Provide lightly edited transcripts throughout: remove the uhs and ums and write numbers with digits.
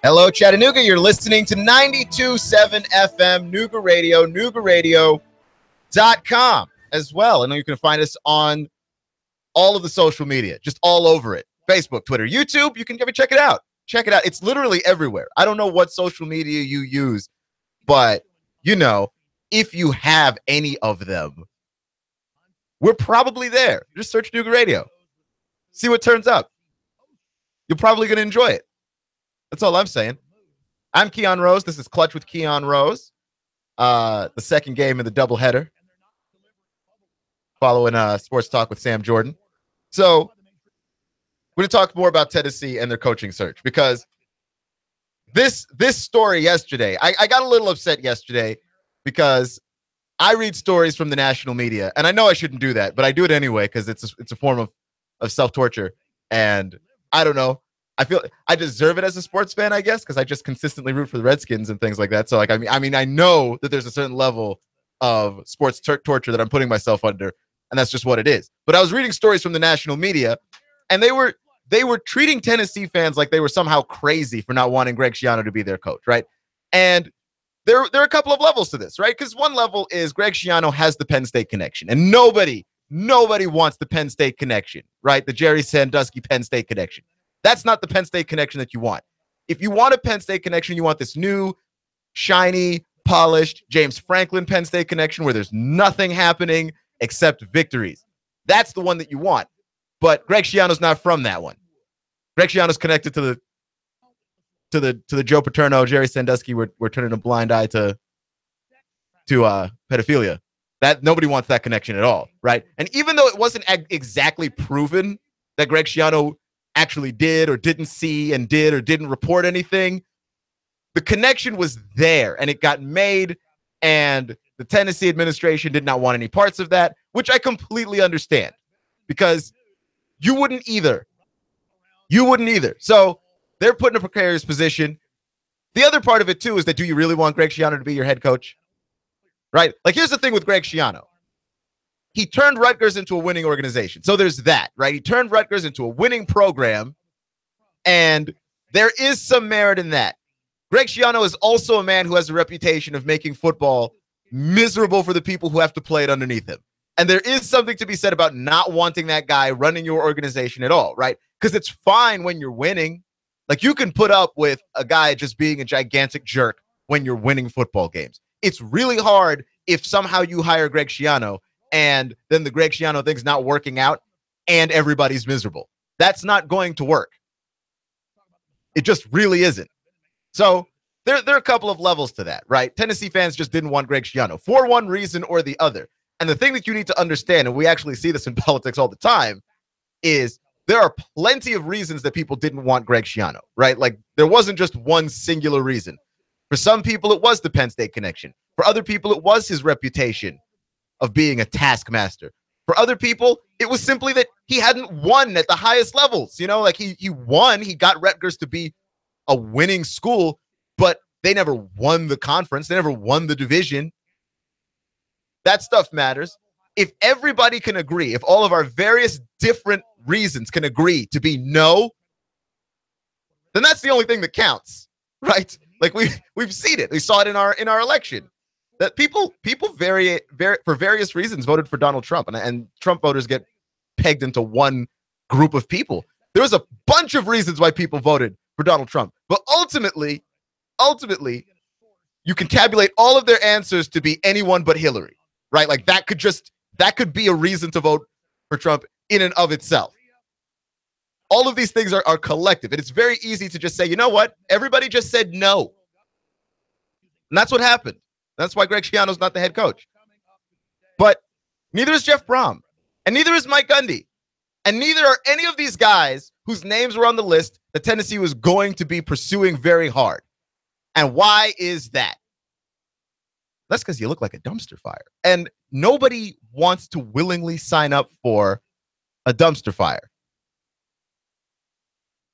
Hello, Chattanooga. You're listening to 92.7 FM, Nooga Radio, noogaradio.com as well. And you can find us on all of the social media, just all over it. Facebook, Twitter, YouTube. You can check it out. Check it out. It's literally everywhere. I don't know what social media you use, but, if you have any of them, we're probably there. Just search Nooga Radio. See what turns up. You're probably going to enjoy it. That's all I'm saying. I'm Keon Rose. This is Clutch with Keon Rose. The second game in the doubleheader. Following Sports Talk with Sam Jordan. So we're going to talk more about Tennessee and their coaching search because this story yesterday, I got a little upset yesterday because I read stories from the national media, and I know I shouldn't do that, but I do it anyway because it's a form of self-torture, and I don't know. I feel I deserve it as a sports fan, I guess, because I just consistently root for the Redskins and things like that. So, I know that there's a certain level of sports torture that I'm putting myself under, and that's just what it is. But I was reading stories from the national media, and they were treating Tennessee fans like they were somehow crazy for not wanting Greg Schiano to be their coach, right? And there are a couple of levels to this, right? Because one level is Greg Schiano has the Penn State connection, and nobody wants the Penn State connection, right? The Jerry Sandusky Penn State connection. That's not the Penn State connection that you want. If you want a Penn State connection, you want this new, shiny, polished James Franklin Penn State connection where there's nothing happening except victories. That's the one that you want. But Greg Schiano's not from that one. Greg Schiano's connected to the Joe Paterno, Jerry Sandusky. We're turning a blind eye to pedophilia. That nobody wants that connection at all, right? And even though it wasn't exactly proven that Greg Schiano actually did or didn't see and did or didn't report anything, the connection was there and it got made, and the Tennessee administration did not want any parts of that, which I completely understand because you wouldn't either. So they're put in a precarious position. The other part of it too is that do you really want Greg Schiano to be your head coach? Right? Like, here's the thing with Greg Schiano. He turned Rutgers into a winning organization. So there's that, right? He turned Rutgers into a winning program, and there is some merit in that. Greg Schiano is also a man who has a reputation of making football miserable for the people who have to play it underneath him. And there is something to be said about not wanting that guy running your organization at all, right? Because it's fine when you're winning. Like, you can put up with a guy just being a gigantic jerk when you're winning football games. It's really hard if somehow you hire Greg Schiano and then the Greg Schiano thing's not working out and everybody's miserable. That's not going to work. It just really isn't. So there are a couple of levels to that, right? Tennessee fans just didn't want Greg Schiano for one reason or the other. And the thing that you need to understand, and we actually see this in politics all the time, is there are plenty of reasons that people didn't want Greg Schiano, right? Like, there wasn't just one singular reason. For some people, it was the Penn State connection. For other people, it was his reputation of being a taskmaster. For other people, it was simply that he hadn't won at the highest levels. Like he won, he got Rutgers to be a winning school, but they never won the conference. They never won the division. That stuff matters. If everybody can agree, if all of our various different reasons can agree to be no, then that's the only thing that counts, right? Like we've seen it. We saw it in our election. That people vary for various reasons voted for Donald Trump, and Trump voters get pegged into one group of people. There was a bunch of reasons why people voted for Donald Trump, but ultimately, you can tabulate all of their answers to be anyone but Hillary, right? Like that could be a reason to vote for Trump in and of itself. All of these things are collective, and it's very easy to just say, you know what? Everybody just said no, and that's what happened. That's why Greg Schiano's not the head coach. But neither is Jeff Brom, and neither is Mike Gundy, and neither are any of these guys whose names were on the list that Tennessee was going to be pursuing very hard. And why is that? That's because you look like a dumpster fire. And nobody wants to willingly sign up for a dumpster fire.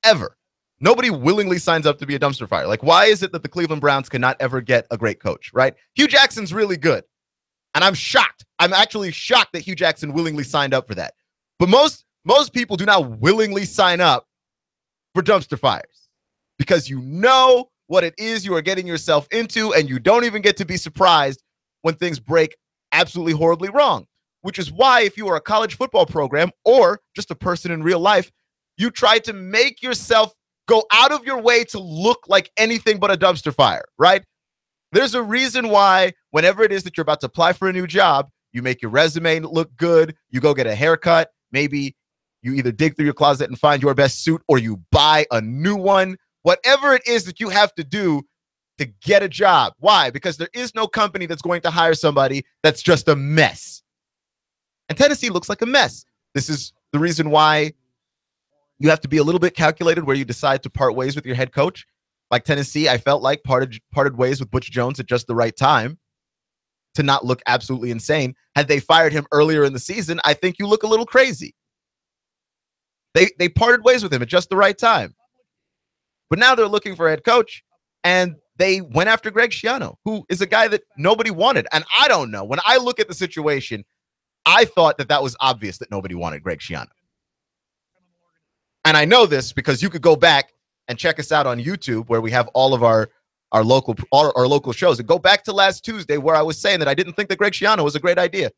Ever. Nobody willingly signs up to be a dumpster fire. Like, why is it that the Cleveland Browns cannot ever get a great coach, right? Hugh Jackson's really good. And I'm shocked. I'm actually shocked that Hugh Jackson willingly signed up for that. But most people do not willingly sign up for dumpster fires because you know what it is you are getting yourself into, and you don't even get to be surprised when things break absolutely horribly wrong, which is why if you are a college football program or just a person in real life, you try to make yourself go out of your way to look like anything but a dumpster fire, right? There's a reason why whenever it is that you're about to apply for a new job, you make your resume look good, you go get a haircut, maybe you either dig through your closet and find your best suit or you buy a new one, whatever it is that you have to do to get a job. Why? Because there is no company that's going to hire somebody that's just a mess. And Tennessee looks like a mess. This is the reason why you have to be a little bit calculated where you decide to part ways with your head coach. Like Tennessee, I felt like parted ways with Butch Jones at just the right time to not look absolutely insane. Had they fired him earlier in the season, I think you look a little crazy. They parted ways with him at just the right time. But now they're looking for a head coach, and they went after Greg Schiano, who is a guy that nobody wanted. And I don't know. When I look at the situation, I thought that was obvious that nobody wanted Greg Schiano. And I know this because you could go back and check us out on YouTube where we have all of our local shows, and go back to last Tuesday where I was saying that I didn't think that Greg Schiano was a great idea,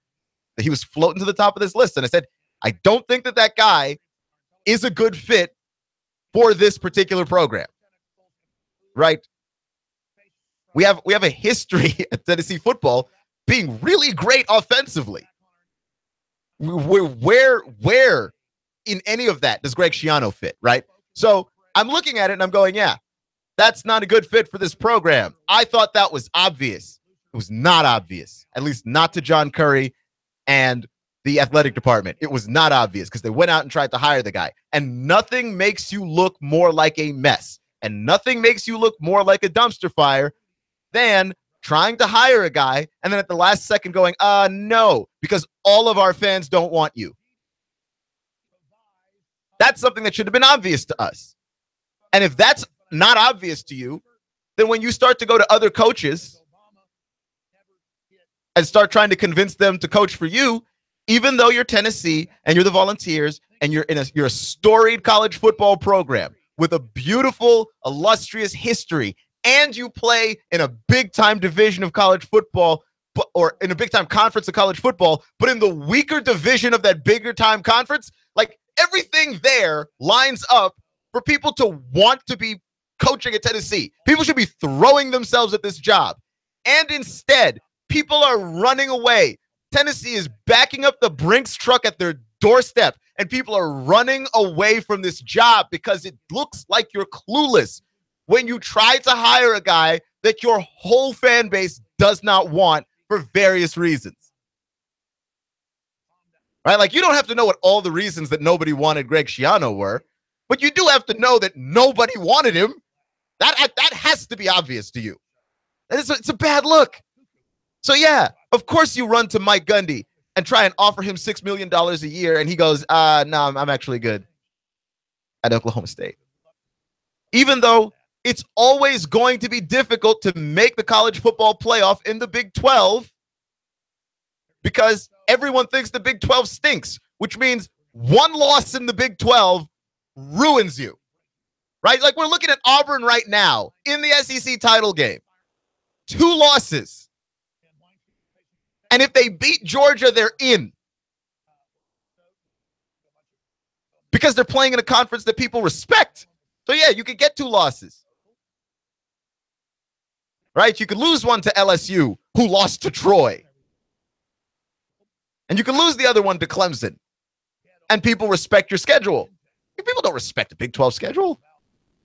that he was floating to the top of this list. And I said, I don't think that guy is a good fit for this particular program, right? We have a history at Tennessee football being really great offensively. Where in any of that does Greg Schiano fit, right? So I'm looking at it and I'm going, yeah, that's not a good fit for this program. I thought that was obvious. It was not obvious, at least not to John Curry and the athletic department. It was not obvious because they went out and tried to hire the guy. And nothing makes you look more like a mess, and nothing makes you look more like a dumpster fire than trying to hire a guy and then at the last second going, no, because all of our fans don't want you. That's something that should have been obvious to us. And if that's not obvious to you, then when you start to go to other coaches and start trying to convince them to coach for you, even though you're Tennessee and you're the Volunteers and you're a storied college football program with a beautiful, illustrious history, and you play in a big-time division of college football, or in a big-time conference of college football, but in the weaker division of that bigger-time conference, like everything there lines up for people to want to be coaching at Tennessee. People should be throwing themselves at this job. And instead, people are running away. Tennessee is backing up the Brinks truck at their doorstep, and people are running away from this job because it looks like you're clueless when you try to hire a guy that your whole fan base does not want for various reasons. Right? Like, you don't have to know what all the reasons that nobody wanted Greg Schiano were, but you do have to know that nobody wanted him. That has to be obvious to you. It's a bad look. So, yeah, of course you run to Mike Gundy and try and offer him $6 million a year, and he goes, no, I'm actually good at Oklahoma State. Even though it's always going to be difficult to make the college football playoff in the Big 12 because everyone thinks the Big 12 stinks, which means one loss in the Big 12 ruins you, right? Like, we're looking at Auburn right now in the SEC title game. 2 losses. And if they beat Georgia, they're in. Because they're playing in a conference that people respect. So, yeah, you could get 2 losses. Right? You could lose one to LSU, who lost to Troy. And you can lose the other one to Clemson. And people respect your schedule. People don't respect the Big 12 schedule.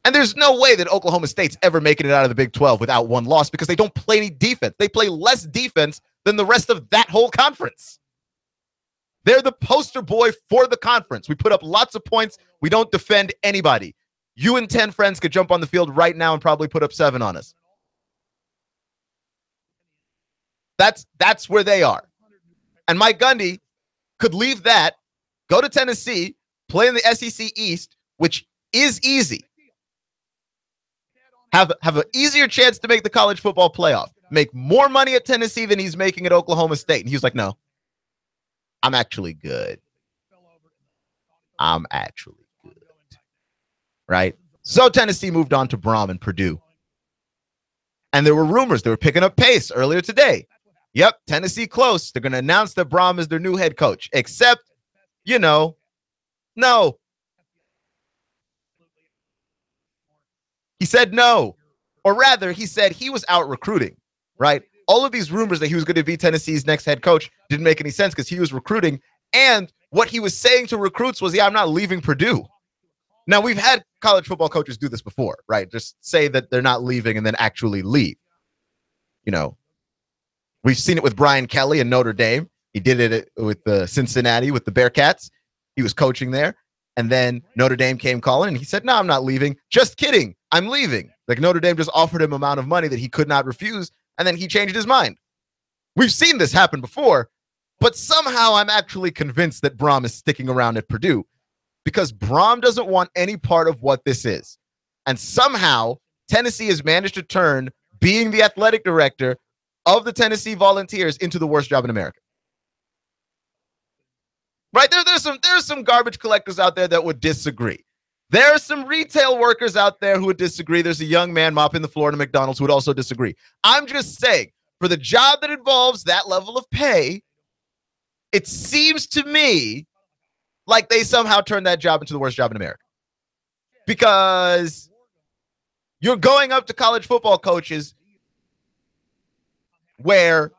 And there's no way that Oklahoma State's ever making it out of the Big 12 without 1 loss because they don't play any defense. They play less defense than the rest of that whole conference. They're the poster boy for the conference. We put up lots of points. We don't defend anybody. You and 10 friends could jump on the field right now and probably put up 7 on us. That's where they are. And Mike Gundy could leave that, go to Tennessee, play in the SEC East, which is easy. Have an easier chance to make the college football playoff. Make more money at Tennessee than he's making at Oklahoma State. And he was like, no, I'm actually good. I'm actually good. Right? So Tennessee moved on to Brom and Purdue. And there were rumors. They were picking up pace earlier today. Yep, Tennessee close. They're going to announce that Brom is their new head coach. Except, no. He said no. Or rather, he said he was out recruiting, right? All of these rumors that he was going to be Tennessee's next head coach didn't make any sense because he was recruiting. And what he was saying to recruits was, I'm not leaving Purdue. Now, we've had college football coaches do this before, right? Just say that they're not leaving and then actually leave. We've seen it with Brian Kelly in Notre Dame. He did it with Cincinnati, with the Bearcats. He was coaching there. And then Notre Dame came calling, and he said, no, I'm not leaving. Just kidding. I'm leaving. Like, Notre Dame just offered him an amount of money that he could not refuse, and then he changed his mind. We've seen this happen before, but somehow I'm actually convinced that Brom is sticking around at Purdue because Brom doesn't want any part of what this is. And somehow Tennessee has managed to turn being the athletic director of the Tennessee Volunteers into the worst job in America. Right? There's some garbage collectors out there that would disagree. There are some retail workers out there who would disagree. There's a young man mopping the floor in a McDonald's who would also disagree. I'm just saying, for the job that involves that level of pay, it seems to me like they somehow turned that job into the worst job in America. Because you're going up to college football coaches where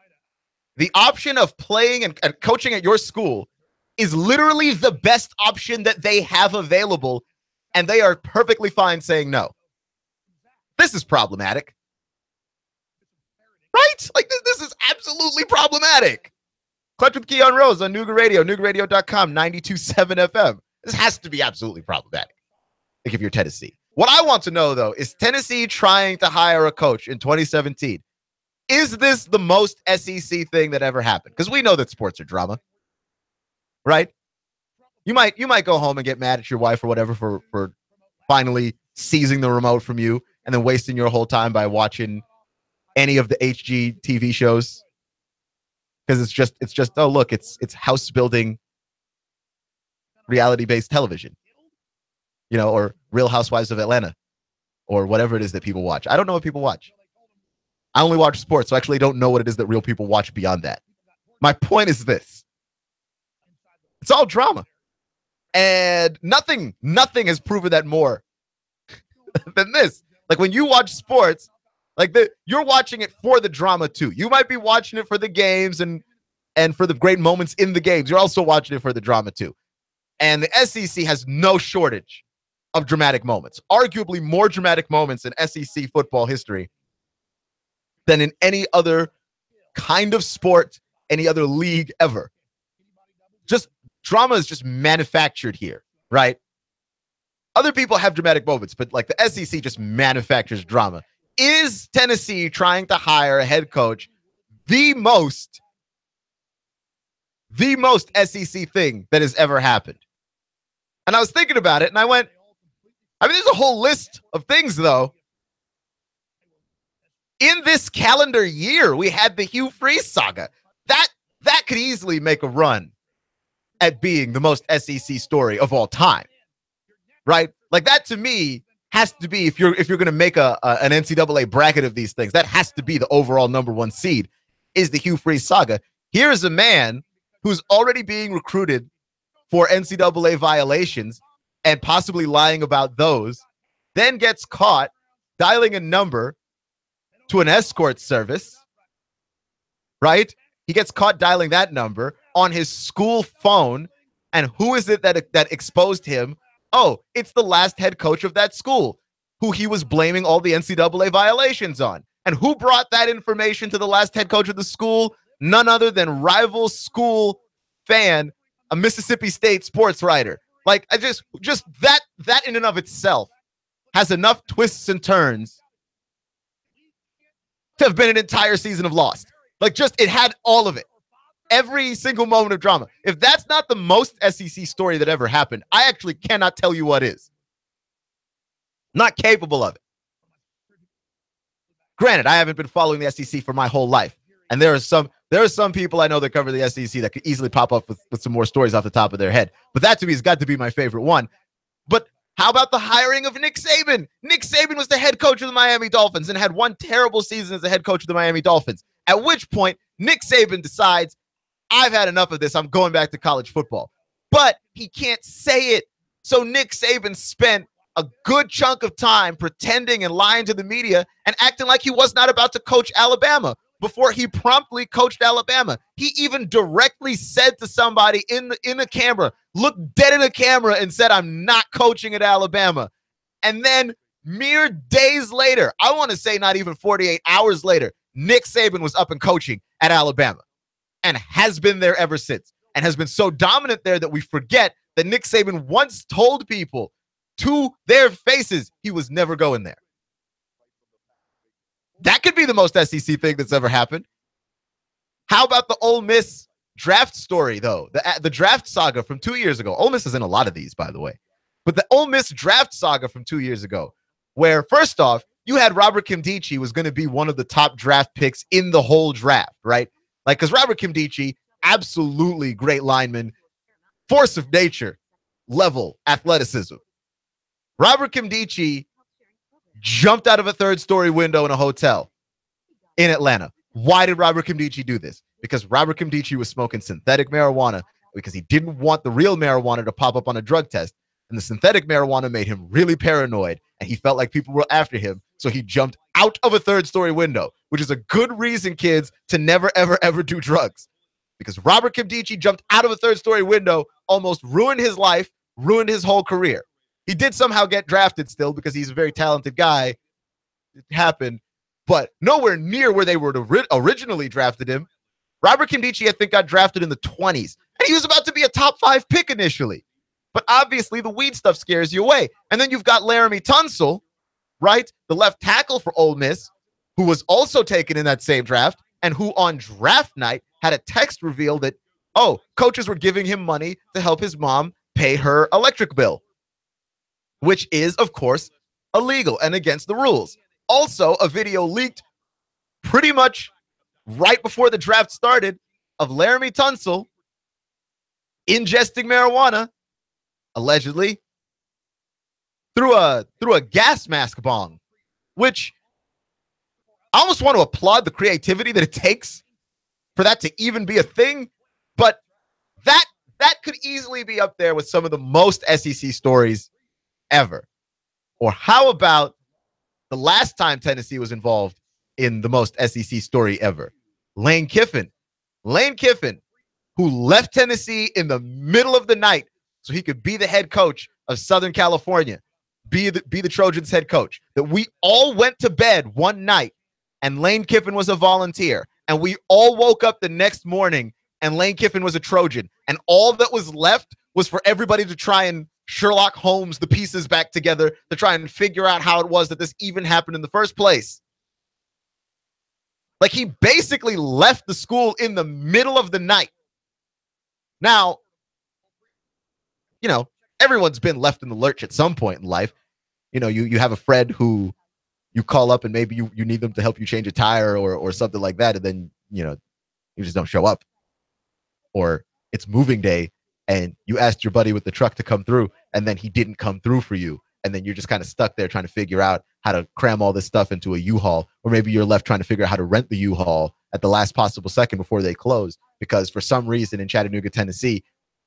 the option of playing and coaching at your school is literally the best option that they have available, and they are perfectly fine saying no. This is problematic. Right? Like, this is absolutely problematic. Clutch with Keon Rose on Nooga Radio, NoogaRadio.com, 92.7 FM. This has to be absolutely problematic. Like, if you're Tennessee. What I want to know, though, is Tennessee trying to hire a coach in 2017. Is this the most SEC thing that ever happened? Because we know that sports are drama. Right? You might go home and get mad at your wife or whatever for finally seizing the remote from you and then wasting your whole time by watching any of the HG TV shows. Because it's just oh look, it's house building reality-based television. Or Real Housewives of Atlanta or whatever it is that people watch. I don't know what people watch. I only watch sports, so I actually don't know what it is that real people watch beyond that. My point is this. It's all drama. And nothing has proven that more than this. Like, when you watch sports, you're watching it for the drama too. You might be watching it for the games and for the great moments in the games. You're also watching it for the drama too. And the SEC has no shortage of dramatic moments. Arguably more dramatic moments in SEC football history than in any other kind of sport, any other league ever. Just drama is just manufactured here, right? Other people have dramatic moments, but like the SEC just manufactures drama. Is Tennessee trying to hire a head coach the most SEC thing that has ever happened? And I was thinking about it, and I went, there's a whole list of things, though. In this calendar year, we had the Hugh Freeze saga. That could easily make a run at being the most SEC story of all time, right? Like, that to me has to be, if you're going to make an NCAA bracket of these things, that has to be the overall number one seed, is the Hugh Freeze saga. Here's a man who's already being recruited for NCAA violations and possibly lying about those, then gets caught dialing a number to an escort service, right? He gets caught dialing that number on his school phone. And who is it that exposed him? Oh, it's the last head coach of that school, who he was blaming all the NCAA violations on. And who brought that information to the last head coach of the school? None other than rival school fan, a Mississippi State sports writer. Like, I just that in and of itself has enough twists and turns to have been an entire season of Lost. Like, just, it had all of it. Every single moment of drama. If that's not the most SEC story that ever happened, I actually cannot tell you what is. Not capable of it. Granted, I haven't been following the SEC for my whole life. And there are some people I know that cover the SEC that could easily pop up with some more stories off the top of their head. But that to me has got to be my favorite one. But How about the hiring of Nick Saban? Nick Saban was the head coach of the Miami Dolphins and had one terrible season as the head coach of the Miami Dolphins. At which point, Nick Saban decides, I've had enough of this. I'm going back to college football. But he can't say it. So Nick Saban spent a good chunk of time pretending and lying to the media and acting like he was not about to coach Alabama before he promptly coached Alabama. He even directly said to somebody in the camera, looked dead in the camera and said, I'm not coaching at Alabama. And then mere days later, I want to say not even 48 hours later, Nick Saban was up and coaching at Alabama and has been there ever since and has been so dominant there that we forget that Nick Saban once told people to their faces he was never going there. That could be the most SEC thing that's ever happened. How about the Ole Miss draft story, though? The draft saga from 2 years ago. Ole Miss is in a lot of these, by the way. But the Ole Miss draft saga from 2 years ago, where, first off, you had Robert Nkemdiche was going to be one of the top draft picks in the whole draft, right? Like, because Robert Nkemdiche, absolutely great lineman, force of nature, level athleticism. Robert Nkemdiche jumped out of a third-story window in a hotel in Atlanta. Why did Robert Nkemdiche do this? Because Robert Nkemdiche was smoking synthetic marijuana because he didn't want the real marijuana to pop up on a drug test. And the synthetic marijuana made him really paranoid, and he felt like people were after him, so he jumped out of a third-story window, which is a good reason, kids, to never, ever, ever do drugs. Because Robert Nkemdiche jumped out of a third-story window, almost ruined his life, ruined his whole career. He did somehow get drafted still because he's a very talented guy. It happened, but nowhere near where they were originally drafted him. Robert Nkemdiche, I think, got drafted in the 20s, and he was about to be a top 5 pick initially. But obviously, the weed stuff scares you away. And then you've got Laramie Tunsil, right? The left tackle for Ole Miss, who was also taken in that same draft, and who on draft night had a text reveal that, oh, coaches were giving him money to help his mom pay her electric bill, which is, of course, illegal and against the rules. Also, a video leaked pretty much right before the draft started of Laramie Tunsil ingesting marijuana, allegedly, through a gas mask bong, which I almost want to applaud the creativity that it takes for that to even be a thing, but that could easily be up there with some of the most SEC stories ever. Or how about the last time Tennessee was involved in the most SEC story ever? Lane Kiffin. Lane Kiffin, who left Tennessee in the middle of the night so he could be the head coach of Southern California, be the Trojans head coach. That we all went to bed one night and Lane Kiffin was a volunteer. And we all woke up the next morning and Lane Kiffin was a Trojan. And all that was left was for everybody to try and Sherlock Holmes the pieces back together to try and figure out how it was that this even happened in the first place. Like, he basically left the school in the middle of the night. Now, you know, everyone's been left in the lurch at some point in life. You know, you have a friend who you call up and maybe you need them to help you change a tire or something like that. And then, you know, you just don't show up. Or it's moving day and you asked your buddy with the truck to come through and then he didn't come through for you. And then you're just kind of stuck there trying to figure out how to cram all this stuff into a U-Haul. Or maybe you're left trying to figure out how to rent the U-Haul at the last possible second before they close. Because for some reason in Chattanooga, Tennessee,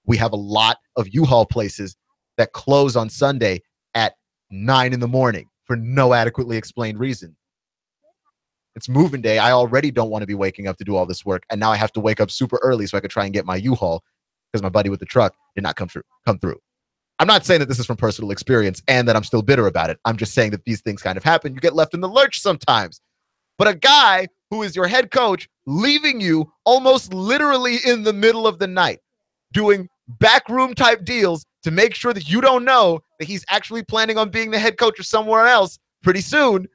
we have a lot of U-Haul places that close on Sunday at 9 in the morning for no adequately explained reason. It's moving day. I already don't want to be waking up to do all this work. And now I have to wake up super early so I could try and get my U-Haul because my buddy with the truck did not come through. I'm not saying that this is from personal experience and that I'm still bitter about it. I'm just saying that these things kind of happen. You get left in the lurch sometimes. But a guy who is your head coach leaving you almost literally in the middle of the night, doing backroom type deals to make sure that you don't know that he's actually planning on being the head coach of somewhere else pretty soon,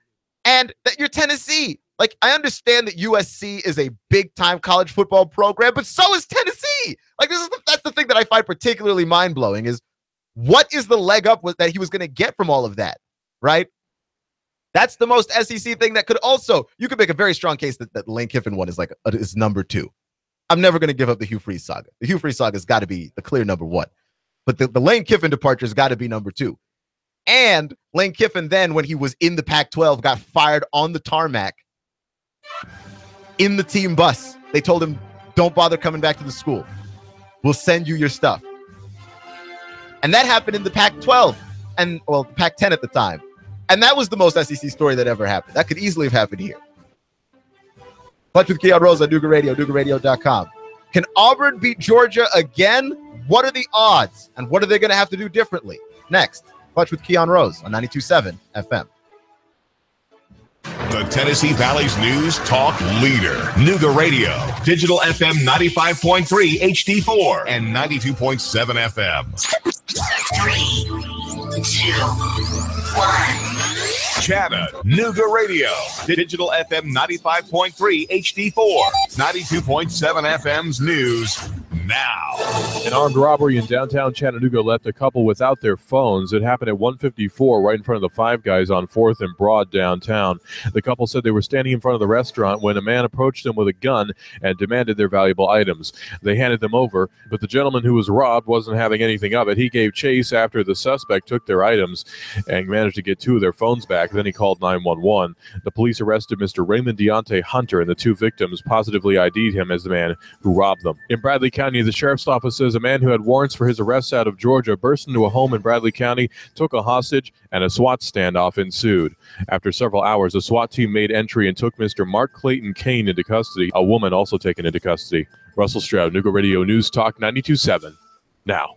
and that you're Tennessee. Like, I understand that USC is a big-time college football program, but so is Tennessee. Like, that's the thing that I find particularly mind-blowing is what is the leg up that he was going to get from all of that, right? That's the most SEC thing that could also, you could make a very strong case that Lane Kiffin one is number 2. I'm never going to give up the Hugh Freeze saga. The Hugh Freeze saga has got to be the clear number 1. But the Lane Kiffin departure has got to be number 2. And Lane Kiffin then, when he was in the Pac-12, got fired on the tarmac in the team bus. They told him, don't bother coming back to the school. We'll send you your stuff. And that happened in the Pac-12 and, well, Pac-10 at the time. And that was the most SEC story that ever happened. That could easily have happened here. Clutch with Keon Rose on Nooga Radio, NoogaRadio.com. Can Auburn beat Georgia again? What are the odds? And what are they going to have to do differently? Next, Clutch with Keon Rose on 92.7 FM. The Tennessee Valley's news talk leader, Nooga Radio, digital FM 95.3 HD4 and 92.7 FM. 3, 2, 1. Chattanooga Radio, digital FM 95.3 HD4, 92.7 FM's news now. An armed robbery in downtown Chattanooga left a couple without their phones. It happened at 154 right in front of the Five Guys on 4th and Broad downtown. The couple said they were standing in front of the restaurant when a man approached them with a gun and demanded their valuable items. They handed them over, but the gentleman who was robbed wasn't having anything of it. He gave chase after the suspect took their items and managed to get 2 of their phones back. Then he called 911. The police arrested Mr. Raymond Deontay Hunter, and the 2 victims positively ID'd him as the man who robbed them. In Bradley County, the sheriff's office says a man who had warrants for his arrest out of Georgia burst into a home in Bradley County, took a hostage, and a SWAT standoff ensued. After several hours, the SWAT team made entry and took Mr. Mark Clayton Kane into custody, a woman also taken into custody. Russell Stroud, Nooga Radio News Talk 92.7. Now.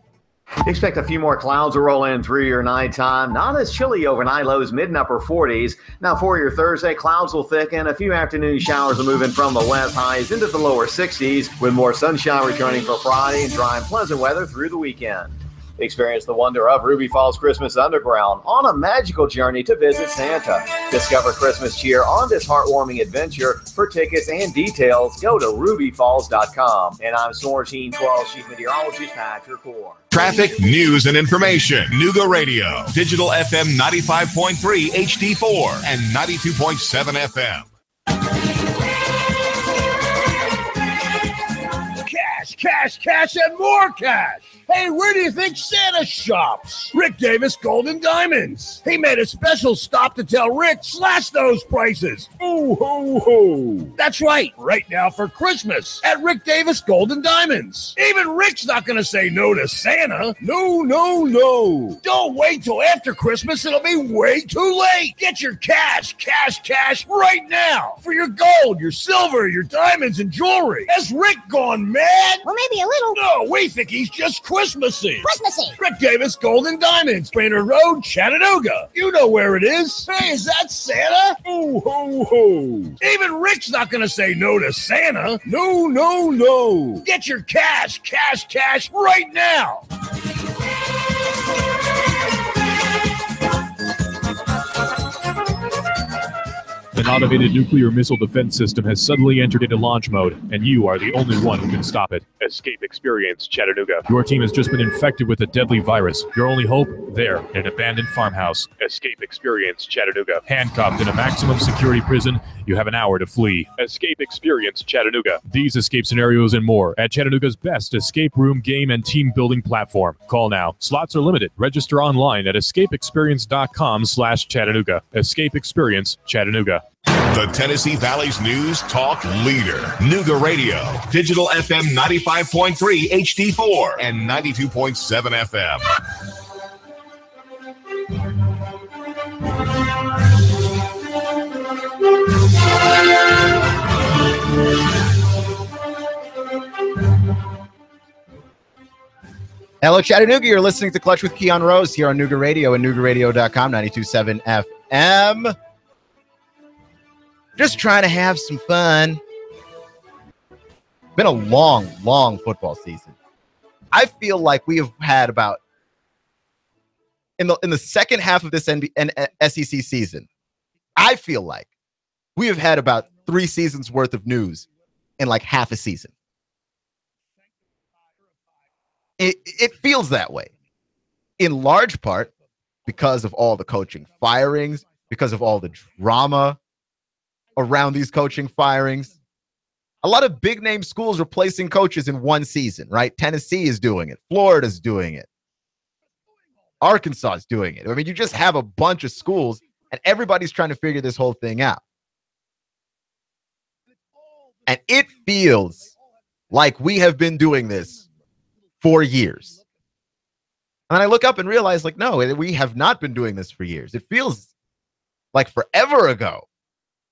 Expect a few more clouds to roll in through your nighttime. Not as chilly overnight, lows mid and upper 40s. Now for your Thursday, clouds will thicken. A few afternoon showers will move in from the west, highs into the lower 60s, with more sunshine returning for Friday and dry and pleasant weather through the weekend. Experience the wonder of Ruby Falls Christmas Underground on a magical journey to visit Santa. Discover Christmas cheer on this heartwarming adventure. For tickets and details, go to rubyfalls.com. And I'm Sortine 12 Chief Meteorologist Patrick Orr. Traffic, news, and information. Nooga Radio, digital FM 95.3 HD4 and 92.7 FM. Cash, and more cash. Hey, where do you think Santa shops? Rick Davis Gold and Diamonds. He made a special stop to tell Rick, slash those prices. Ooh, ho, ho. That's right now for Christmas at Rick Davis Gold and Diamonds. Even Rick's not going to say no to Santa. No. Don't wait till after Christmas. It'll be way too late. Get your cash right now for your gold, your silver, your diamonds, and jewelry. Has Rick gone mad? Well, maybe a little. No, we think he's just Christmassy. Rick Davis Gold and Diamonds, Brainerd Road, Chattanooga. You know where it is. Hey, is that Santa? Ooh, ho, ho. Even Rick's not going to say no to Santa. No. Get your cash right now. An automated nuclear missile defense system has suddenly entered into launch mode, and you are the only one who can stop it. Escape Experience Chattanooga. Your team has just been infected with a deadly virus. Your only hope? There, in an abandoned farmhouse. Escape Experience Chattanooga. Handcuffed in a maximum security prison, you have an hour to flee. Escape Experience Chattanooga. These escape scenarios and more at Chattanooga's best escape room game and team building platform. Call now. Slots are limited. Register online at escapeexperience.com/Chattanooga. Escape Experience Chattanooga. The Tennessee Valley's news talk leader, Nooga Radio, digital FM 95.3 HD4 and 92.7 FM. Hello, Chattanooga. You're listening to Clutch with Keon Rose here on Nooga Radio and NoogaRadio.com, 92.7 FM. Just trying to have some fun. Been a long football season. I feel like we have had about in the second half of this SEC season. I feel like we have had about 3 seasons worth of news in like half a season. It feels that way, in large part because of all the coaching firings, because of all the drama around these coaching firings. A lot of big name schools replacing coaches in one season, right? Tennessee is doing it. Florida's doing it. Arkansas is doing it. I mean, you just have a bunch of schools, and everybody's trying to figure this whole thing out. And it feels like we have been doing this for years. And I look up and realize, like, no, we have not been doing this for years. It feels like forever ago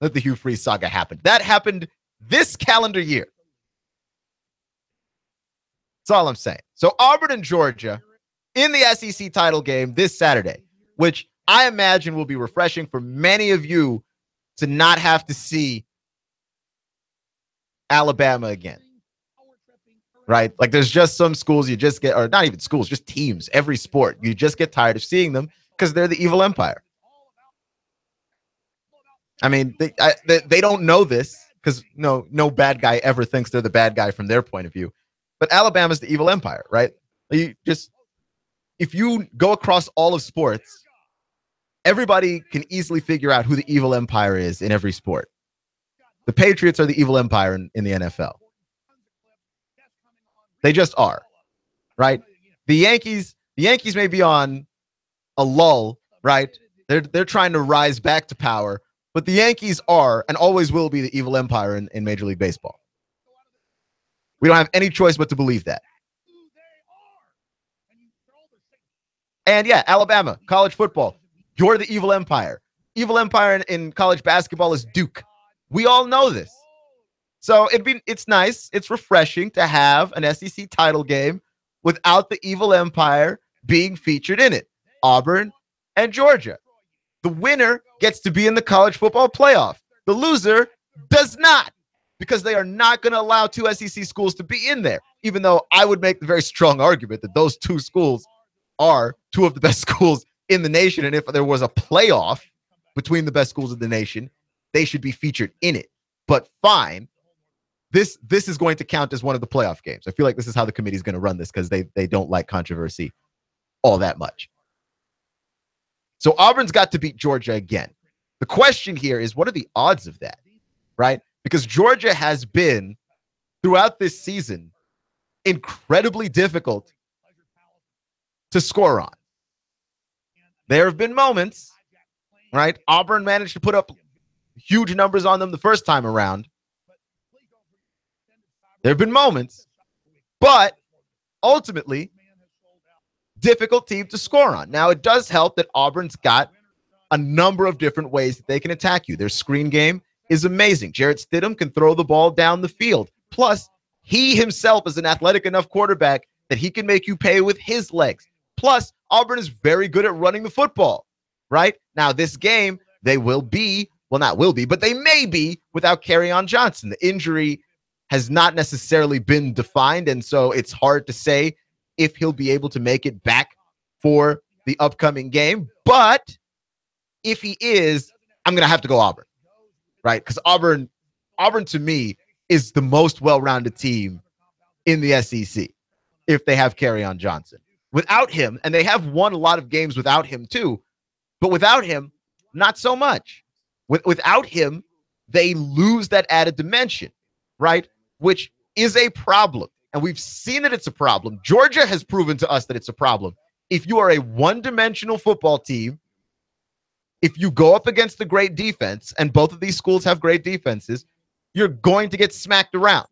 that the Hugh Freeze saga happened. That happened this calendar year. That's all I'm saying. So Auburn and Georgia in the SEC title game this Saturday, which I imagine will be refreshing for many of you to not have to see Alabama again. Right? Like, there's just some schools you just get, or not even schools, just teams, every sport. You just get tired of seeing them because they're the evil empire. I mean, they don't know this because no bad guy ever thinks they're the bad guy from their point of view. But Alabama's the evil empire, right? If you go across all of sports, everybody can easily figure out who the evil empire is in every sport. The Patriots are the evil empire in the NFL. They just are, right? The Yankees may be on a lull, right? They're trying to rise back to power, but the Yankees are and always will be the evil empire in Major League Baseball. We don't have any choice but to believe that. And yeah, Alabama, college football, you're the evil empire. Evil empire in college basketball is Duke. We all know this. So it's nice, it's refreshing to have an SEC title game without the evil empire being featured in it. Auburn and Georgia. The winner gets to be in the college football playoff. The loser does not, because they are not going to allow two SEC schools to be in there, even though I would make the very strong argument that those two schools are two of the best schools in the nation. And if there was a playoff between the best schools of the nation, they should be featured in it. But fine. This is going to count as one of the playoff games. I feel like this is how the committee is going to run this because they don't like controversy all that much. So Auburn's got to beat Georgia again. The question here is, what are the odds of that, right? Because Georgia has been, throughout this season, incredibly difficult to score on. There have been moments, right? Auburn managed to put up huge numbers on them the first time around. There have been moments, but ultimately, difficult team to score on. Now, it does help that Auburn's got a number of different ways that they can attack you. Their screen game is amazing. Jarrett Stidham can throw the ball down the field. Plus, he himself is an athletic enough quarterback that he can make you pay with his legs. Plus, Auburn is very good at running the football, right? Now, this game, they may be without Keon Johnson. The injury has not necessarily been defined, and so it's hard to say if he'll be able to make it back for the upcoming game. But if he is, I'm going to have to go Auburn, right? Because Auburn to me is the most well-rounded team in the SEC if they have Keon Johnson. Without him, and they have won a lot of games without him too, but without him, not so much. Without him, they lose that added dimension, right? Which is a problem. And we've seen that it's a problem. Georgia has proven to us that it's a problem. If you are a one-dimensional football team, if you go up against a great defense, and both of these schools have great defenses, you're going to get smacked around.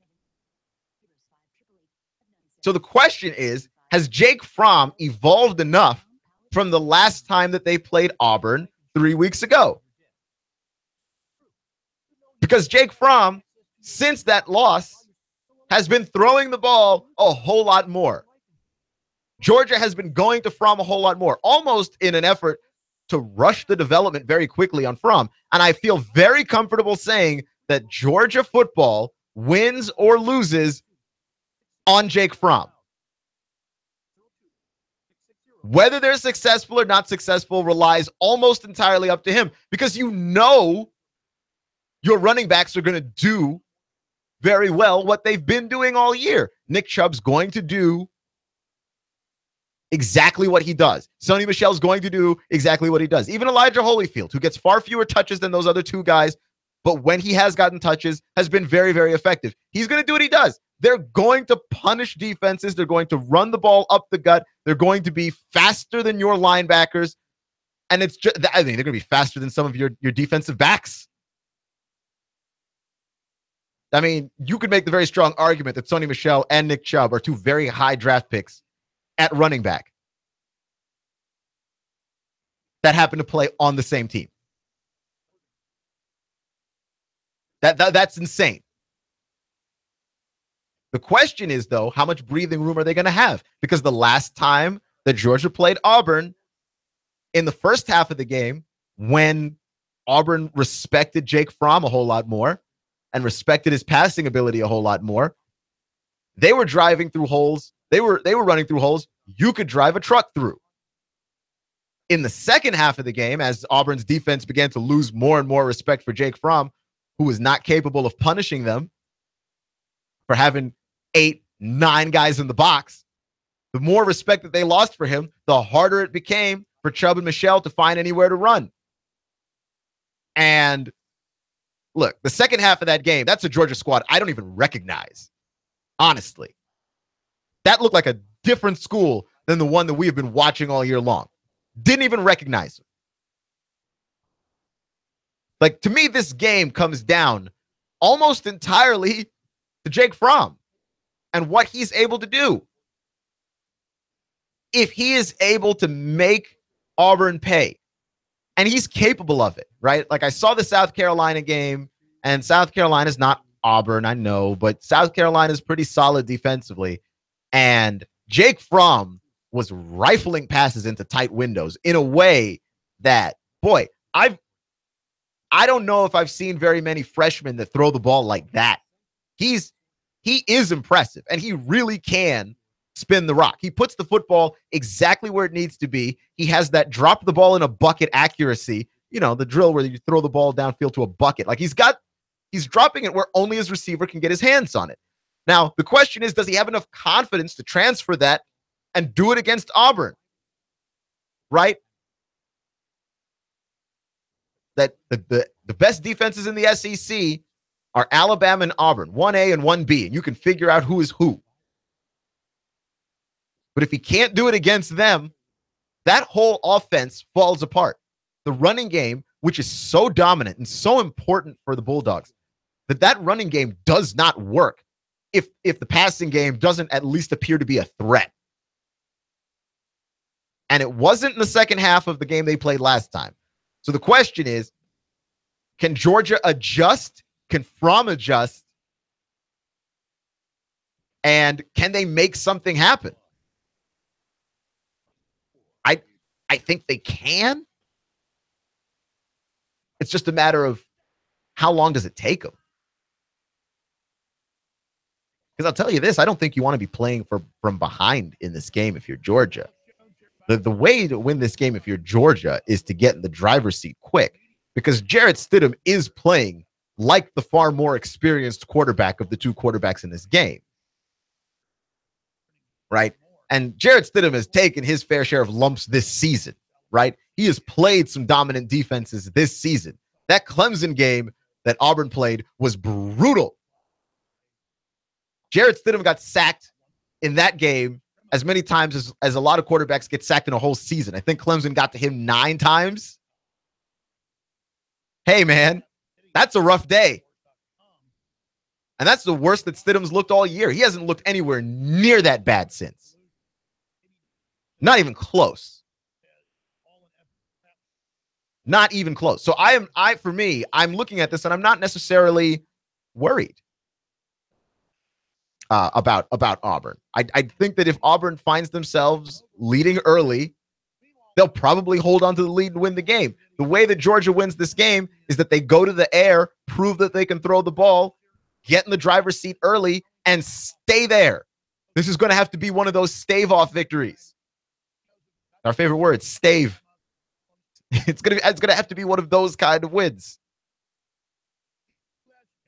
So the question is, has Jake Fromm evolved enough from the last time that they played Auburn 3 weeks ago? Because Jake Fromm, since that loss, has been throwing the ball a whole lot more. Georgia has been going to Fromm a whole lot more, almost in an effort to rush the development very quickly on Fromm. And I feel very comfortable saying that Georgia football wins or loses on Jake Fromm. Whether they're successful or not successful relies almost entirely up to him, because you know your running backs are going to do very well what they've been doing all year. Nick Chubb's going to do exactly what he does. Sonny Michel's going to do exactly what he does. Even Elijah Holyfield, who gets far fewer touches than those other two guys, but when he has gotten touches, has been very, very effective. He's going to do what he does. They're going to punish defenses. They're going to run the ball up the gut. They're going to be faster than your linebackers. And it's just, I mean, they're going to be faster than some of your defensive backs. I mean, you could make the very strong argument that Sony Michel and Nick Chubb are two very high draft picks at running back that happen to play on the same team. That's insane. The question is, though, how much breathing room are they going to have? Because the last time that Georgia played Auburn, in the first half of the game, when Auburn respected Jake Fromm a whole lot more and respected his passing ability a whole lot more, they were driving through holes. They were running through holes you could drive a truck through. In the second half of the game, as Auburn's defense began to lose more and more respect for Jake Fromm, who was not capable of punishing them for having 8, 9 guys in the box, the more respect that they lost for him, the harder it became for Chubb and Michel to find anywhere to run. And look, the second half of that game, that's a Georgia squad I don't even recognize. Honestly. That looked like a different school than the one that we have been watching all year long. Didn't even recognize him. Like, to me, this game comes down almost entirely to Jake Fromm and what he's able to do. If he is able to make Auburn pay, and he's capable of it, right? Like, I saw the South Carolina game, and South Carolina's not Auburn, I know, but South Carolina's pretty solid defensively. And Jake Fromm was rifling passes into tight windows in a way that, boy, I don't know if I've seen very many freshmen that throw the ball like that. He is impressive, and he really can spin the rock. He puts the football exactly where it needs to be. He has that drop the ball in a bucket accuracy, you know, the drill where you throw the ball downfield to a bucket. Like, he's dropping it where only his receiver can get his hands on it. Now, the question is, does he have enough confidence to transfer that and do it against Auburn? Right? That the best defenses in the SEC are Alabama and Auburn, 1A and 1B, and you can figure out who is who. But if he can't do it against them, that whole offense falls apart. The running game, which is so dominant and so important for the Bulldogs, that running game does not work if the passing game doesn't at least appear to be a threat. And it wasn't in the second half of the game they played last time. So the question is, can Georgia adjust? Can Fromm adjust? And can they make something happen? I think they can. It's just a matter of how long does it take them? Because I'll tell you this, I don't think you want to be playing from behind in this game if you're Georgia. The way to win this game if you're Georgia is to get in the driver's seat quick, because Jarrett Stidham is playing like the far more experienced quarterback of the two quarterbacks in this game. Right? And Jarrett Stidham has taken his fair share of lumps this season, right? He has played some dominant defenses this season. That Clemson game that Auburn played was brutal. Jarrett Stidham got sacked in that game as many times as a lot of quarterbacks get sacked in a whole season. I think Clemson got to him 9 times. Hey, man, that's a rough day. And that's the worst that Stidham's looked all year. He hasn't looked anywhere near that bad since. Not even close. Not even close. So for me, I'm looking at this and I'm not necessarily worried about Auburn. I think that if Auburn finds themselves leading early, they'll probably hold on to the lead and win the game. The way that Georgia wins this game is that they go to the air, prove that they can throw the ball, get in the driver's seat early, and stay there. This is going to have to be one of those stave-off victories. Our favorite word, stave. It's going to have to be one of those kind of wins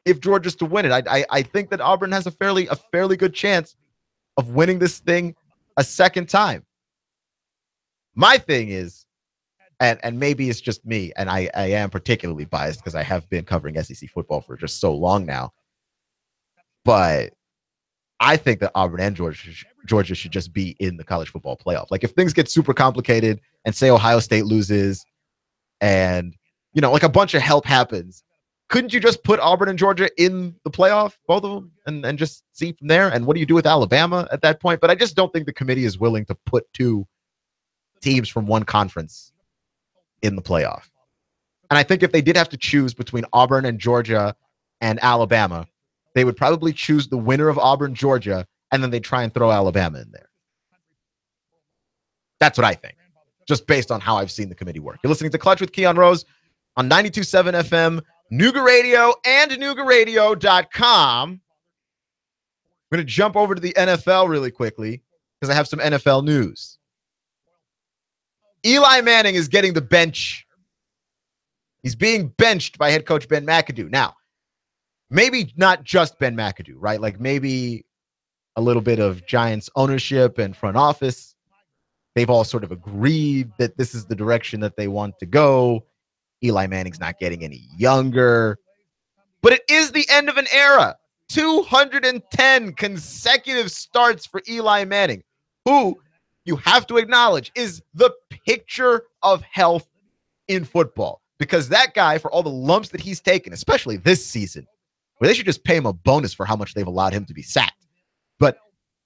if Georgia's to win it. I think that Auburn has a fairly good chance of winning this thing a second time. My thing is, and maybe it's just me, and I am particularly biased because I have been covering SEC football for just so long now, but I think that Auburn and Georgia should just be in the college football playoff. Like if things get super complicated and say Ohio State loses and, like a bunch of help happens, couldn't you just put Auburn and Georgia in the playoff, both of them, and just see from there? And what do you do with Alabama at that point? But I just don't think the committee is willing to put two teams from one conference in the playoff. And I think if they did have to choose between Auburn and Georgia and Alabama, they would probably choose the winner of Auburn, Georgia, and then they'd try and throw Alabama in there. That's what I think, just based on how I've seen the committee work. You're listening to Clutch with Keon Rose on 92.7 FM, Nooga Radio, and NoogaRadio.com. I'm going to jump over to the NFL really quickly because I have some NFL news. Eli Manning is getting the bench. He's being benched by head coach Ben McAdoo. Now, maybe not just Ben McAdoo, right? Like maybe a little bit of Giants ownership and front office. They've all sort of agreed that this is the direction that they want to go. Eli Manning's not getting any younger. But it is the end of an era. 210 consecutive starts for Eli Manning, who you have to acknowledge is the picture of health in football. Because that guy, for all the lumps that he's taken, especially this season, where they should just pay him a bonus for how much they've allowed him to be sacked. But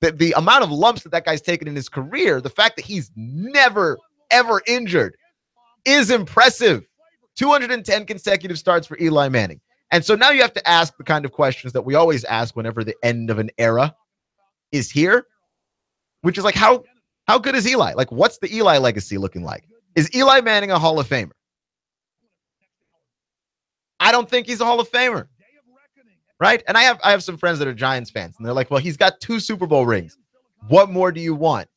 the amount of lumps that guy's taken in his career, the fact that he's never, ever injured is impressive. 210 consecutive starts for Eli Manning. And so now you have to ask the kind of questions that we always ask whenever the end of an era is here, which is like, how good is Eli? Like, what's the Eli legacy looking like? Is Eli Manning a Hall of Famer? I don't think he's a Hall of Famer, right? And I have some friends that are Giants fans, and they're like, well, he's got 2 Super Bowl rings. What more do you want?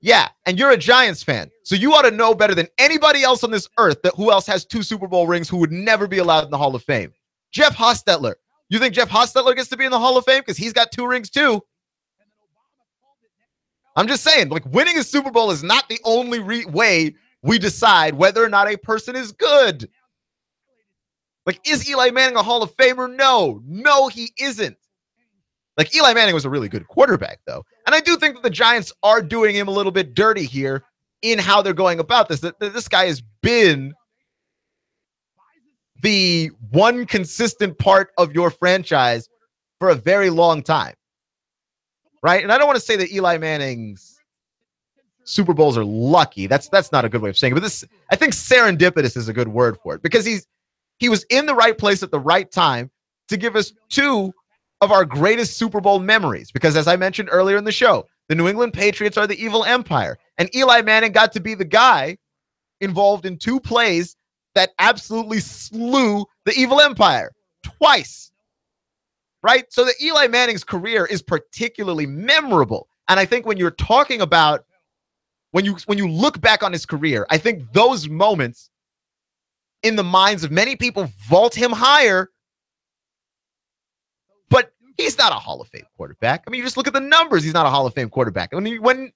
Yeah, and you're a Giants fan, so you ought to know better than anybody else on this earth that who else has 2 Super Bowl rings who would never be allowed in the Hall of Fame. Jeff Hostetler. You think Jeff Hostetler gets to be in the Hall of Fame because he's got 2 rings too? I'm just saying, like, winning a Super Bowl is not the only way we decide whether or not a person is good. Like, is Eli Manning a Hall of Famer? No, he isn't. Like, Eli Manning was a really good quarterback, though. And I do think that the Giants are doing him a little bit dirty here in how they're going about this. This guy has been the one consistent part of your franchise for a very long time, right? And I don't want to say that Eli Manning's Super Bowls are lucky. That's not a good way of saying it. But I think serendipitous is a good word for it, because he was in the right place at the right time to give us 2 of our greatest Super Bowl memories. Because as I mentioned earlier in the show, the New England Patriots are the evil empire. And Eli Manning got to be the guy involved in 2 plays that absolutely slew the evil empire twice. Right? So the Eli Manning's career is particularly memorable. And I think when you're talking about, when you look back on his career, I think those moments in the minds of many people vault him higher, but he's not a Hall of Fame quarterback. I mean, you just look at the numbers. He's not a Hall of Fame quarterback. I mean, when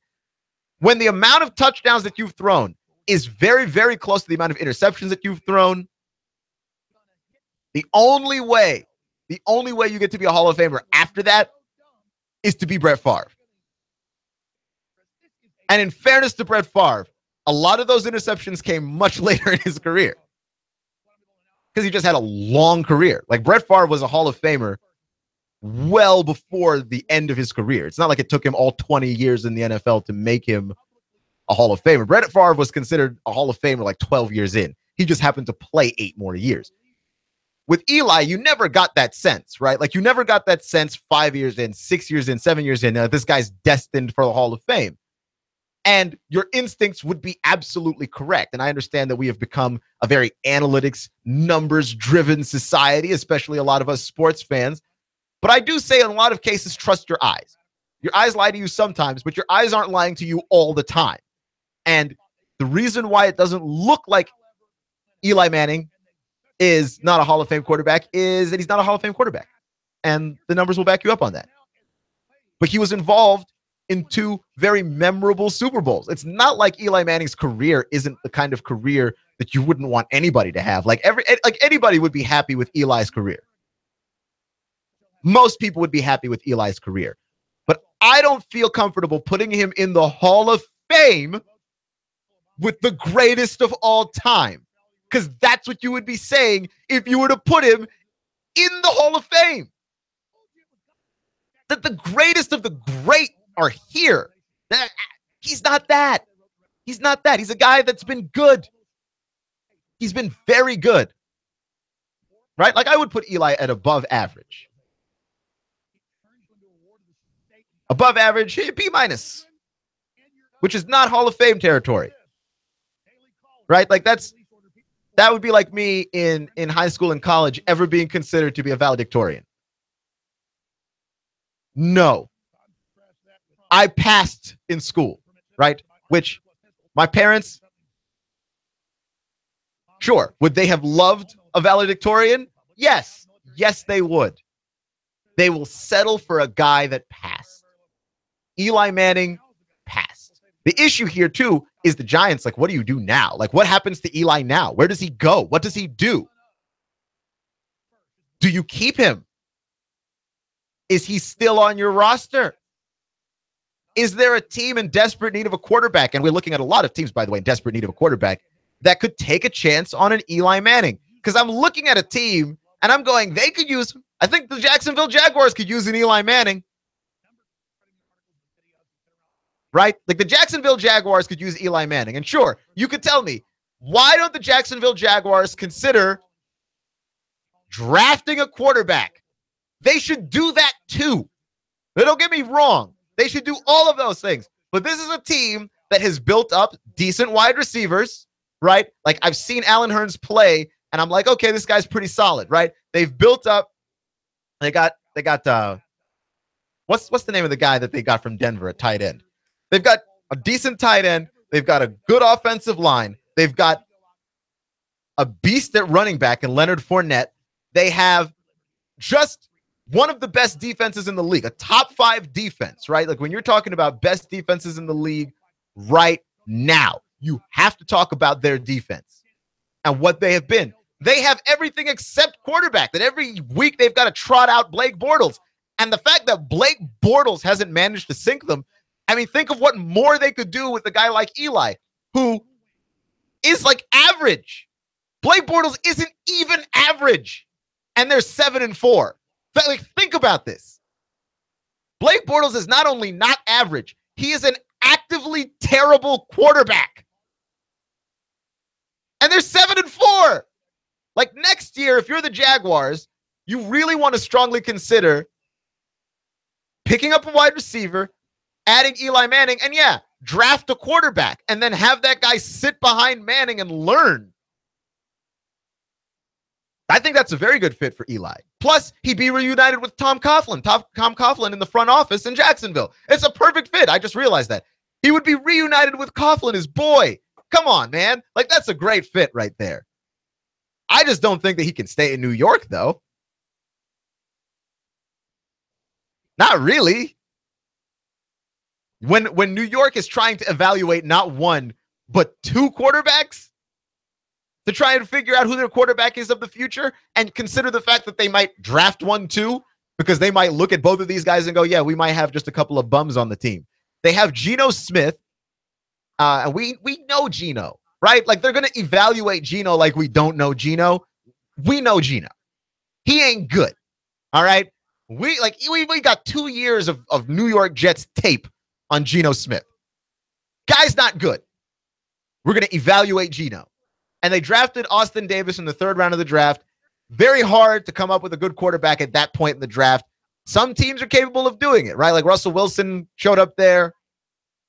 the amount of touchdowns that you've thrown is very, very close to the amount of interceptions that you've thrown, the only way you get to be a Hall of Famer after that is to be Brett Favre. And in fairness to Brett Favre, a lot of those interceptions came much later in his career, because he just had a long career. Like, Brett Favre was a Hall of Famer well before the end of his career. It's not like it took him all 20 years in the NFL to make him a Hall of Famer. Brett Favre was considered a Hall of Famer like 12 years in. He just happened to play 8 more years. With Eli, you never got that sense, right? Like, you never got that sense 5 years in, 6 years in, 7 years in, this guy's destined for the Hall of Fame. And your instincts would be absolutely correct. And I understand that we have become a very analytics, numbers-driven society, especially a lot of us sports fans. But I do say in a lot of cases, trust your eyes. Your eyes lie to you sometimes, but your eyes aren't lying to you all the time. And the reason why it doesn't look like Eli Manning is not a Hall of Fame quarterback is that he's not a Hall of Fame quarterback. And the numbers will back you up on that. But he was involved in 2 very memorable Super Bowls. It's not like Eli Manning's career isn't the kind of career that you wouldn't want anybody to have. Like anybody would be happy with Eli's career. Most people would be happy with Eli's career. I don't feel comfortable putting him in the Hall of Fame with the greatest of all time. Because that's what you would be saying if you were to put him in the Hall of Fame. That the greatest of the great are here. He's not that. He's not that. He's a guy that's been good. He's been very good. Right? Like I would put Eli at above average. Above average, B-, which is not Hall of Fame territory. Right? Like that would be like me in high school and college ever being considered to be a valedictorian. No. I passed in school, right? Which my parents, sure, would they have loved a valedictorian? Yes. Yes, they would. They will settle for a guy that passed. Eli Manning passed. The issue here, too, is the Giants. Like, what do you do now? Like, what happens to Eli now? Where does he go? What does he do? Do you keep him? Is he still on your roster? Is there a team in desperate need of a quarterback? And we're looking at a lot of teams, by the way, in desperate need of a quarterback that could take a chance on an Eli Manning. Because I'm looking at a team and I'm going, they could use, I think the Jacksonville Jaguars could use an Eli Manning. Right? Like the Jacksonville Jaguars could use Eli Manning. And sure, you could tell me, why don't the Jacksonville Jaguars consider drafting a quarterback? They should do that too. But don't get me wrong. They should do all of those things. But this is a team that has built up decent wide receivers, right? Like I've seen Allen Hurns play, and I'm like, okay, this guy's pretty solid, right? They've built up. They got what's the name of the guy that they got from Denver at tight end? They've got a decent tight end. They've got a good offensive line. They've got a beast at running back in Leonard Fournette. They have just one of the best defenses in the league, a top 5 defense, right? Like when you're talking about best defenses in the league right now, you have to talk about their defense and what they have been. They have everything except quarterback, that every week they've got to trot out Blake Bortles. And the fact that Blake Bortles hasn't managed to sink them, I mean, think of what more they could do with a guy like Eli, who is like average. Blake Bortles isn't even average, and they're 7-4. Like, think about this. Blake Bortles is not only not average, he is an actively terrible quarterback. And they're 7-4. Like next year, if you're the Jaguars, you really want to strongly consider picking up a wide receiver, adding Eli Manning, and yeah, draft a quarterback, and then have that guy sit behind Manning and learn. I think that's a very good fit for Eli. Plus, he'd be reunited with Tom Coughlin. Tom Coughlin in the front office in Jacksonville. It's a perfect fit. I just realized that. He would be reunited with Coughlin, his boy. Come on, man. Like, that's a great fit right there. I just don't think that he can stay in New York, though. Not really. When New York is trying to evaluate not one, but 2 quarterbacks, to try and figure out who their quarterback is of the future and consider the fact that they might draft one too, because they might look at both of these guys and go, yeah, we might have just a couple of bums on the team. They have Geno Smith, and we know Geno, right? Like they're going to evaluate Geno like we don't know Geno. We know Geno. He ain't good, all right? We got 2 years of New York Jets tape on Geno Smith. Guy's not good. We're going to evaluate Geno. And they drafted Austin Davis in the 3rd round of the draft. Very hard to come up with a good quarterback at that point in the draft. Some teams are capable of doing it, right? Like Russell Wilson showed up there.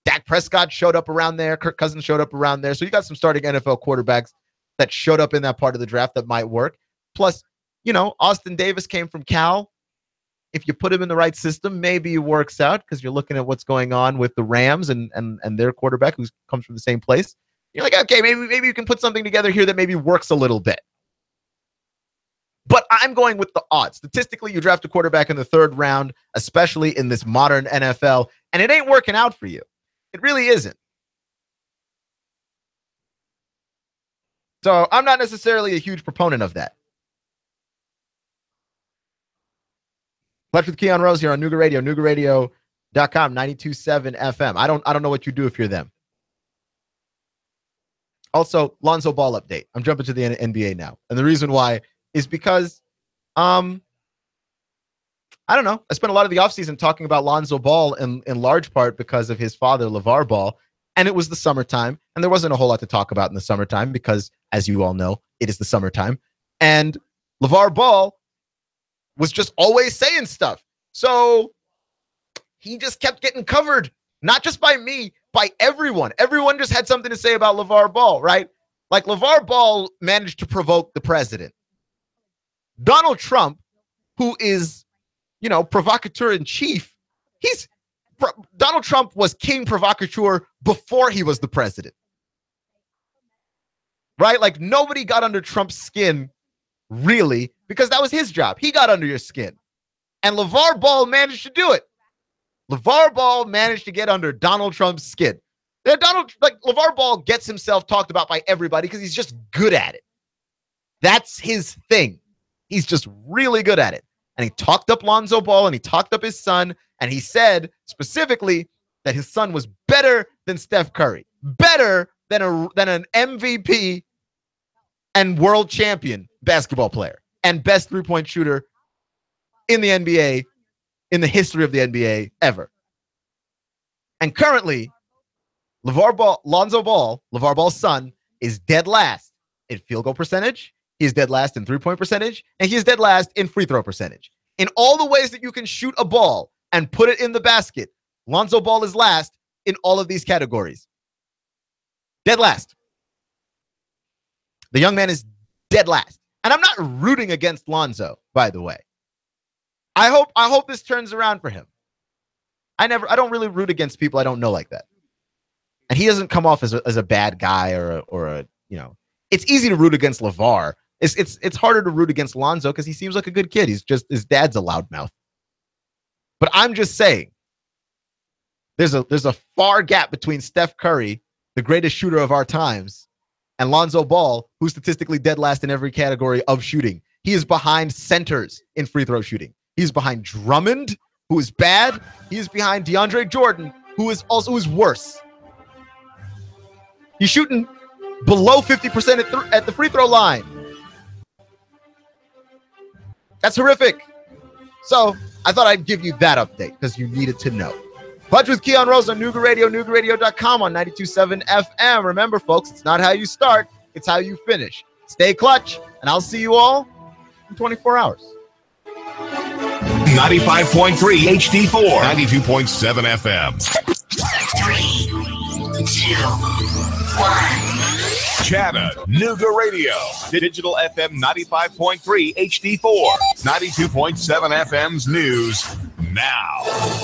Dak Prescott showed up around there. Kirk Cousins showed up around there. So you got some starting NFL quarterbacks that showed up in that part of the draft that might work. Plus, Austin Davis came from Cal. If you put him in the right system, maybe it works out because you're looking at what's going on with the Rams and their quarterback who comes from the same place. You're like, okay, maybe you can put something together here that maybe works a little bit. But I'm going with the odds. Statistically, you draft a quarterback in the 3rd round, especially in this modern NFL, and it ain't working out for you. It really isn't. So I'm not necessarily a huge proponent of that. Clutch with Keon Rose here on Nooga Radio, 92.7 FM. I don't know what you do if you're them. Also, Lonzo Ball update. I'm jumping to the NBA now. And the reason why is because, I don't know. I spent a lot of the offseason talking about Lonzo Ball in large part because of his father, LeVar Ball. And it was the summertime. And there wasn't a whole lot to talk about in the summertime because, as you all know, it is the summertime. And LeVar Ball was just always saying stuff. So he just kept getting covered, not just by me, by everyone. Everyone just had something to say about LeVar Ball, right? Like LeVar Ball managed to provoke the president. Donald Trump, who is, provocateur in chief, Donald Trump was king provocateur before he was the president. Right? Like nobody got under Trump's skin, really, because that was his job. He got under your skin. And LeVar Ball managed to do it. LeVar Ball managed to get under Donald Trump's skin. LeVar Ball gets himself talked about by everybody because he's just good at it. That's his thing. He's just really good at it. And he talked up Lonzo Ball and he talked up his son. And he said specifically that his son was better than Steph Curry, better than an MVP and world champion basketball player and best three-point shooter in the NBA, in the history of the NBA ever. And currently, Lonzo Ball, LeVar Ball's son, is dead last in field goal percentage. He's dead last in three-point percentage, and he's dead last in free throw percentage. In all the ways that you can shoot a ball and put it in the basket, Lonzo Ball is last in all of these categories. Dead last. The young man is dead last. And I'm not rooting against Lonzo, by the way. I hope this turns around for him. I don't really root against people I don't know like that. And he doesn't come off as a bad guy or a it's easy to root against LeVar. It's harder to root against Lonzo because he seems like a good kid. His dad's a loudmouth. But I'm just saying, there's a far gap between Steph Curry, the greatest shooter of our times, and Lonzo Ball, who's statistically dead last in every category of shooting. He is behind centers in free throw shooting. He's behind Drummond, who is bad. He is behind DeAndre Jordan, who is worse. He's shooting below 50% at the free throw line. That's horrific. So I thought I'd give you that update because you needed to know. Clutch with Keon Rose on Nooga Radio, NoogaRadio.com on 92.7 FM. Remember, folks, it's not how you start, it's how you finish. Stay clutch, and I'll see you all in 24 hours. 95.3 HD4, 92.7 FM. 3, 2, 1. Chattanooga Radio. Digital FM 95.3 HD4, 92.7 FM's news now.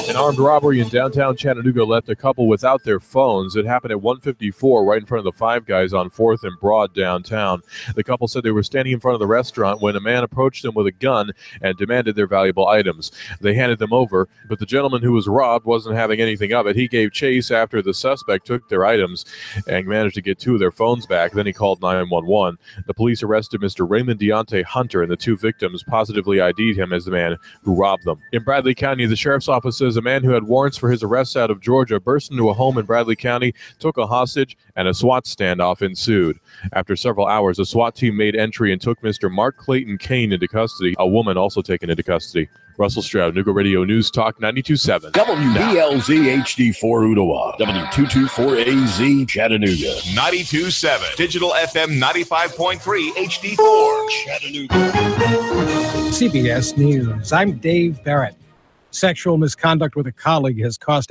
An armed robbery in downtown Chattanooga left a couple without their phones. It happened at 154 right in front of the Five Guys on 4th and Broad downtown. The couple said they were standing in front of the restaurant when a man approached them with a gun and demanded their valuable items. They handed them over, but the gentleman who was robbed wasn't having anything of it. He gave chase after the suspect took their items and managed to get two of their phones back. Then he called 911. The police arrested Mr. Raymond Deontay Hunter, and the two victims positively ID'd him as the man who robbed them. In Bradley County, the sheriff's office says a man who had warrants for his arrest out of Georgia burst into a home in Bradley County, took a hostage, and a SWAT standoff ensued. After several hours, a SWAT team made entry and took Mr. Mark Clayton Kane into custody, a woman also taken into custody. Russell Stroud, Nooga Radio News Talk 92.7. WBLZ HD4 Ottawa, W224AZ Chattanooga, 92.7 Digital FM 95.3 HD4 Chattanooga. CBS News. I'm Dave Barrett. Sexual misconduct with a colleague has cost